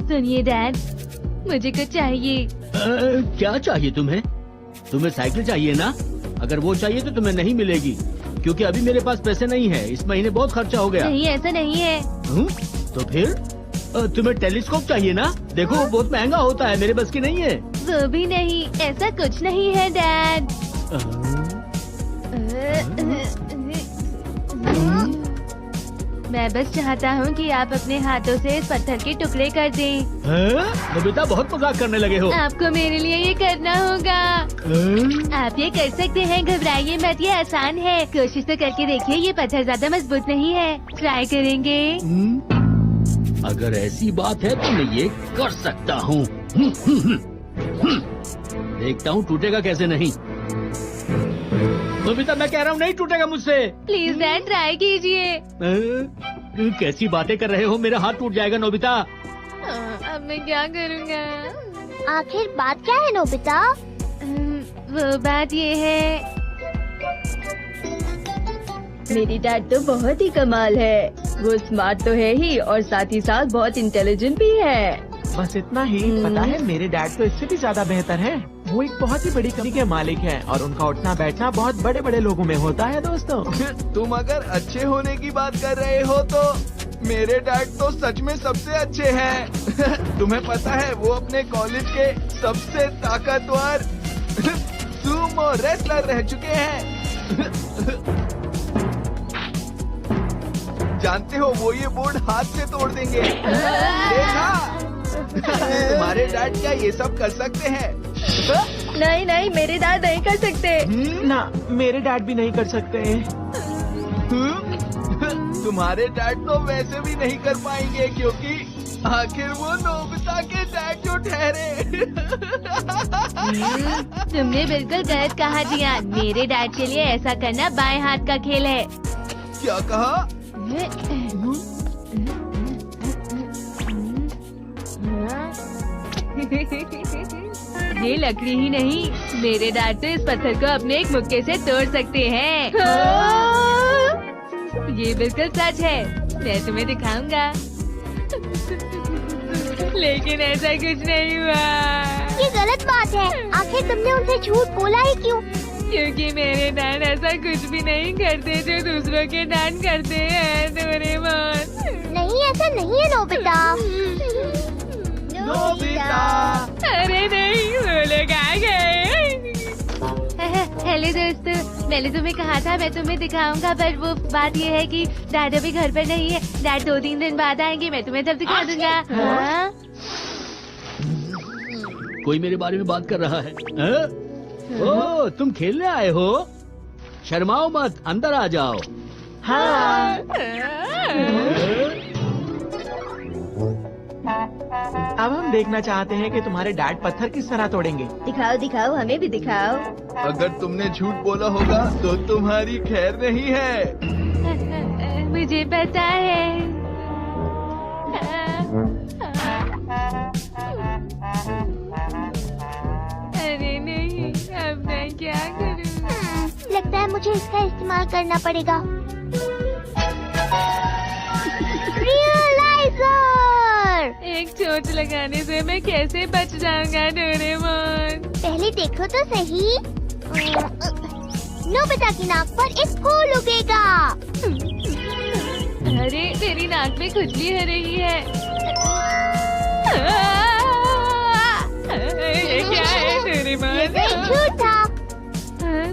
सुनिए डैड, मुझे कुछ चाहिए। क्या चाहिए तुम्हें? तुम्हें साइकिल चाहिए ना? अगर वो चाहिए तो तुम्हें नहीं मिलेगी, क्योंकि अभी मेरे पास पैसे नहीं है। इस महीने बहुत खर्चा हो गया। नहीं, ऐसा नहीं है। तो फिर तुम्हें टेलीस्कोप चाहिए ना? देखो वो बहुत महंगा होता है, मेरे बस की नहीं है। वो भी नहीं, ऐसा कुछ नहीं है डैड। मैं बस चाहता हूँ कि आप अपने हाथों से इस पत्थर के टुकड़े कर दें। नोबिता बहुत मजाक करने लगे हो। आपको मेरे लिए ये करना होगा। आप ये कर सकते हैं, घबराइए मत, ये आसान है। कोशिश तो करके देखिए, ये पत्थर ज्यादा मजबूत नहीं है। ट्राई करेंगे? अगर ऐसी बात है तो मैं ये कर सकता हूँ। देखता हूँ टूटेगा कैसे नहीं। नोबिता मैं कह रहा हूँ नहीं टूटेगा मुझसे। प्लीज डैड ट्राई कीजिए। कैसी बातें कर रहे हो, मेरा हाथ टूट जाएगा नोबिता। अब मैं क्या करूँगा? आखिर बात क्या है नोबिता? वो बात ये है, मेरी डैड तो बहुत ही कमाल है। वो स्मार्ट तो है ही और साथ ही साथ बहुत इंटेलिजेंट भी है। बस इतना ही पता है, मेरे डैड तो इससे भी ज्यादा बेहतर है। वो एक बहुत ही बड़ी कंपनी के मालिक हैं और उनका उठना बैठना बहुत बड़े बड़े लोगों में होता है दोस्तों। तुम अगर अच्छे होने की बात कर रहे हो तो मेरे डैड तो सच में सबसे अच्छे हैं। तुम्हें पता है वो अपने कॉलेज के सबसे ताकतवर सुमो रेसलर रह चुके हैं। जानते हो वो ये बोर्ड हाथ से तोड़ देंगे। देखा? तुम्हारे डैड क्या ये सब कर सकते हैं? नहीं नहीं, मेरे डैड नहीं कर सकते। ना, मेरे डैड भी नहीं कर सकते। तुम्हारे डैड तो वैसे भी नहीं कर पाएंगे, क्योंकि आखिर वो नोबिता के डैड जो ठहरे। तुमने बिल्कुल गलत कहा जिया। मेरे डैड के लिए ऐसा करना बाएं हाथ का खेल है। क्या कहा? ये लकड़ी ही नहीं, मेरे डैड तो इस पत्थर को अपने एक मुक्के से तोड़ सकते हैं। ये बिल्कुल सच है, मैं तुम्हें दिखाऊंगा। लेकिन ऐसा कुछ नहीं हुआ। ये गलत बात है। आखिर तुमने उनसे झूठ बोला ही क्यों? क्योंकि मेरे डैड ऐसा कुछ भी नहीं करते जो दूसरों के डैड करते हैं। डोरेमोन, नहीं, ऐसा नहीं है नोबिता। नोबिता! अरे नहीं, वो लोग आ गए। हेलो दोस्तों, मैंने तुम्हें कहा था मैं तुम्हें दिखाऊंगा, पर वो बात ये है कि डैड अभी घर पर नहीं है। डैड 2-3 दिन बाद आएंगे, मैं तुम्हें तब दिखा दूंगा। हाँ? कोई मेरे बारे में बात कर रहा है। ओ, तुम खेलने आए हो? शर्माओ मत, अंदर आ जाओ। हाँ। अब हम देखना चाहते हैं कि तुम्हारे डैड पत्थर किस तरह तोड़ेंगे। दिखाओ दिखाओ, हमें भी दिखाओ। अगर तुमने झूठ बोला होगा तो तुम्हारी खैर नहीं है। मुझे पता है। अरे नहीं, अब मैं क्या करूँ? लगता है मुझे इसका इस्तेमाल करना पड़ेगा। रियलाइजर! एक चोट लगाने से मैं कैसे बच जाऊंगा डोरेमोन? पहले देखो तो सही। नोबिता की नाक पर एक फूल उगेगा। अरे तेरी नाक में खुजली हो रही है। ये क्या है डोरेमोन? ये तो एक झूठ था।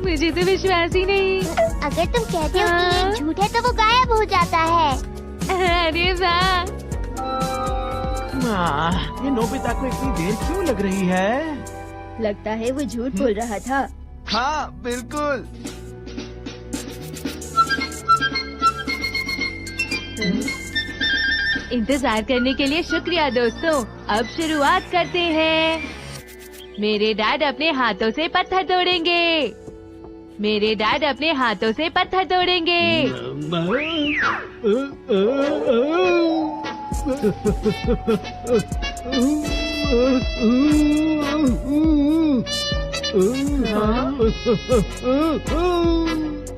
मुझे तो विश्वास ही नहीं। अगर तुम कहते हो कि ये झूठ है तो वो गायब हो जाता है। अरे वाह! ये नोबिता को इतनी देर क्यों लग रही है? लगता है वो झूठ बोल रहा था। हाँ बिल्कुल। इंतजार करने के लिए शुक्रिया दोस्तों। अब शुरुआत करते हैं। मेरे डैड अपने हाथों से पत्थर तोड़ेंगे। मेरे डैड अपने हाथों से पत्थर तोड़ेंगे।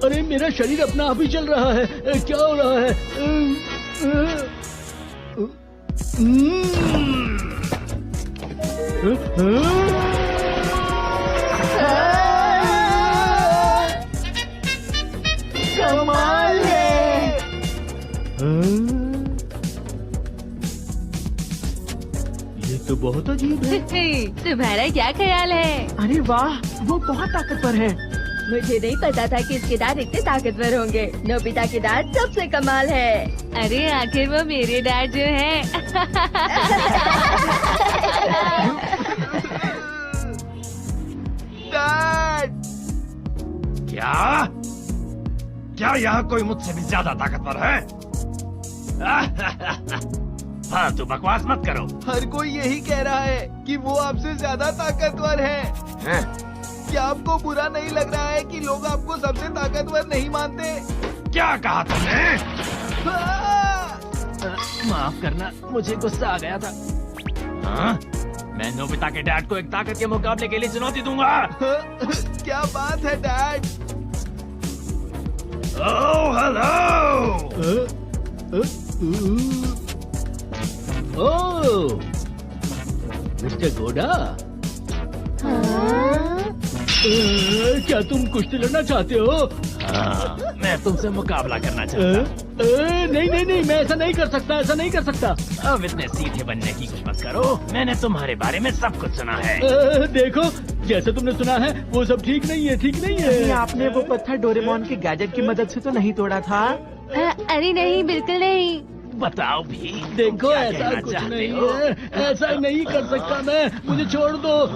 अरे मेरा शरीर अपना आप ही चल रहा है, क्या हो रहा है? कमाल है। ये तो बहुत अजीब है। तुम्हारा क्या ख्याल है? अरे वाह, वो बहुत ताकतवर है। मुझे नहीं पता था कि इसके दांत इतने ताकतवर होंगे। नोबिता के दांत सबसे कमाल है। अरे आखिर वो मेरे डैड जो है। डैड, क्या? क्या यहाँ कोई मुझसे भी ज्यादा ताकतवर है? फालतू बकवास मत करो। हर कोई यही कह रहा है कि वो आपसे ज्यादा ताकतवर है। हैं? क्या आपको बुरा नहीं लग रहा है कि लोग आपको सबसे ताकतवर नहीं मानते? क्या कहा तुमने? माफ करना, मुझे गुस्सा आ गया था। हाँ? मैं नोबिता के डैड को एक ताकत के मुकाबले के लिए चुनौती दूंगा। क्या बात है dad? Oh hello. Oh, mister घोड़ा, क्या तुम कुश्ती लड़ना चाहते हो? हाँ, मैं तुमसे मुकाबला करना चाहता हूँ। नहीं नहीं नहीं, मैं ऐसा नहीं कर सकता, ऐसा नहीं कर सकता। अब इतने सीधे बनने की कुछ मत करो। मैंने तुम्हारे बारे में सब कुछ सुना है। देखो, जैसे तुमने सुना है वो सब ठीक नहीं है, ठीक नहीं कहीं है। आपने वो पत्थर डोरेमोन के गैजेट की मदद से तो नहीं तोड़ा था? अरे नहीं, बिल्कुल नहीं। बताओ भी। देखो, क्या ऐसा कहना कुछ चाहते नहीं हो? है, ऐसा नहीं कर सकता मैं, मुझे छोड़ दो।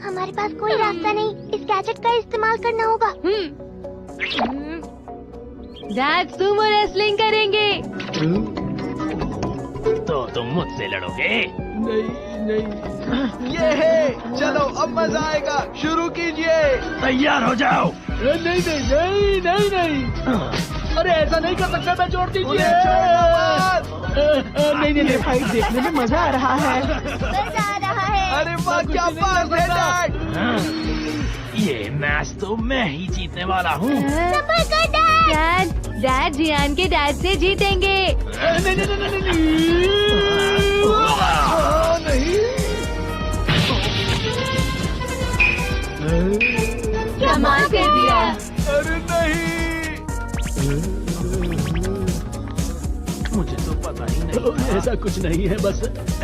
हमारे पास कोई रास्ता नहीं, इस गैजेट का इस्तेमाल करना होगा। डैड सुमो रेसलिंग करेंगे। तो तुम मुझसे लड़ोगे? नहीं नहीं, ये है, चलो अब मजा आएगा, शुरू कीजिए। तैयार हो जाओ। नहीं नहीं नहीं नहीं नहीं, अरे ऐसा नहीं कर सकता, मैं छोड़ दीजिए। उन्हें छोड़ो मत। नहीं नहीं ये नहीं, फाइट देखने में मजा आ रहा है। मजा आ रहा है। अरे वाह, क्या बात है डैड। हाँ, ये मैच तो मैं ही जीतने वाला हूँ। सफल कर डैड। डैड जियान के डैड से जीतेंगे। नहीं नहीं नहीं नहीं, कमाल कर दिया। अरे नहीं। मुझे तो पता ही नहीं। ऐसा कुछ नहीं है, बस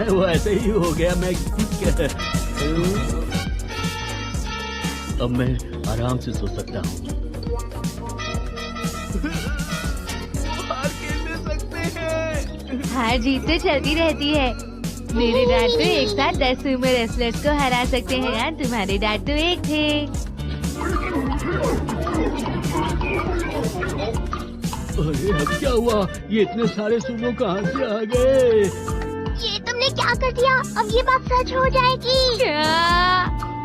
वो ऐसे ही हो गया। मैं अब मैं आराम से सो सकता हूँ। हार खेलने सकते हैं। हार जीत तो चलती रहती है। मेरे डैड तो एक साथ 10 सुमो रेसलर्स को हरा सकते हैं यार, तुम्हारे डैड तो एक थे। अरे अब क्या हुआ? ये इतने सारे सुमो कहाँ से आ गए? ये तुमने क्या कर दिया? अब ये बात सच हो जाएगी। क्या?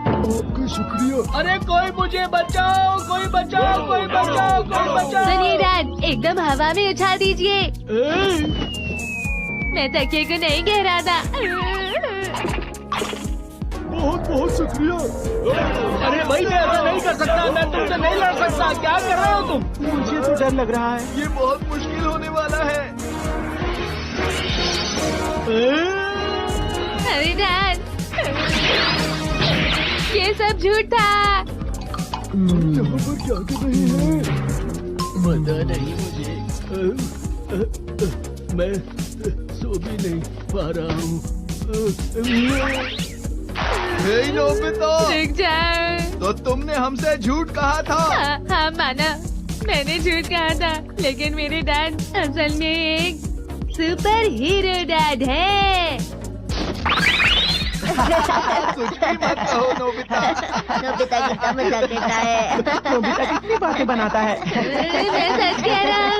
आपका शुक्रिया। अरे कोई मुझे बचाओ, कोई बचाओ, कोई बचाओ, कोई बचाओ। सुनिए डैड, एकदम हवा में उछाल दीजिए। मैं तकिए को नहीं कह रहा था। बहुत बहुत शुक्रिया। अरे भाई, मैं ऐसा नहीं कर सकता, मैं तुमसे नहीं लड़ सकता। क्या कर रहे हो तुम? मुझे तो डर लग रहा है। ये बहुत मुश्किल होने वाला है। अरे डैड, ये सब झूठ था। यहाँ पर क्या कर रहे हैं? पता नहीं मुझे। मैं सो भी नहीं पा रहा हूँ। हे नोबिता, रुक जाओ। तो तुमने हमसे झूठ कहा था। हाँ माना, मैंने झूठ कहा था, लेकिन मेरे डैड असल में एक सुपर हीरो डैड है। कुछ भी मत कहो नोबिता। नोबिता कितना मजा देता है। नोबिता कितनी बातें बनाता है। मैं सच कह रहा हूँ,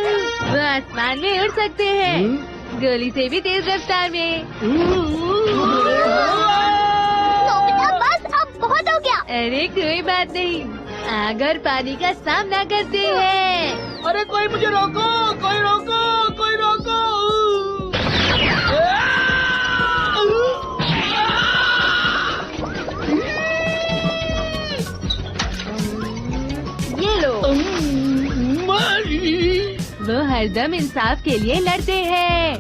वो आसमान में उड़ सकते हैं, गोली से भी तेज रफ्तार में। नोबिता बस, अब बहुत हो गया। अरे कोई बात नहीं, आग और पानी का सामना करते हैं। अरे कोई मुझे रोको, कोई रोको, कोई रोको। ये लो। वो हरदम इंसाफ के लिए लड़ते हैं।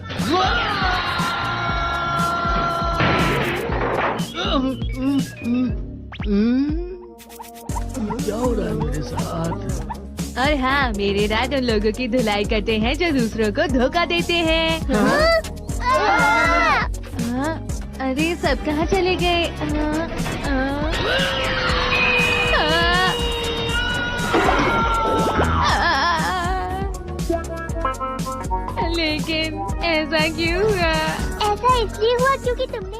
क्या हो रहा है मेरे साथ? और हाँ, मेरे डैड उन लोगों की धुलाई करते हैं जो दूसरों को धोखा देते हैं। हाँ, अरे सब कहाँ चले गए? लेकिन ऐसा क्यों हुआ? ऐसा इसलिए हुआ क्योंकि तुमने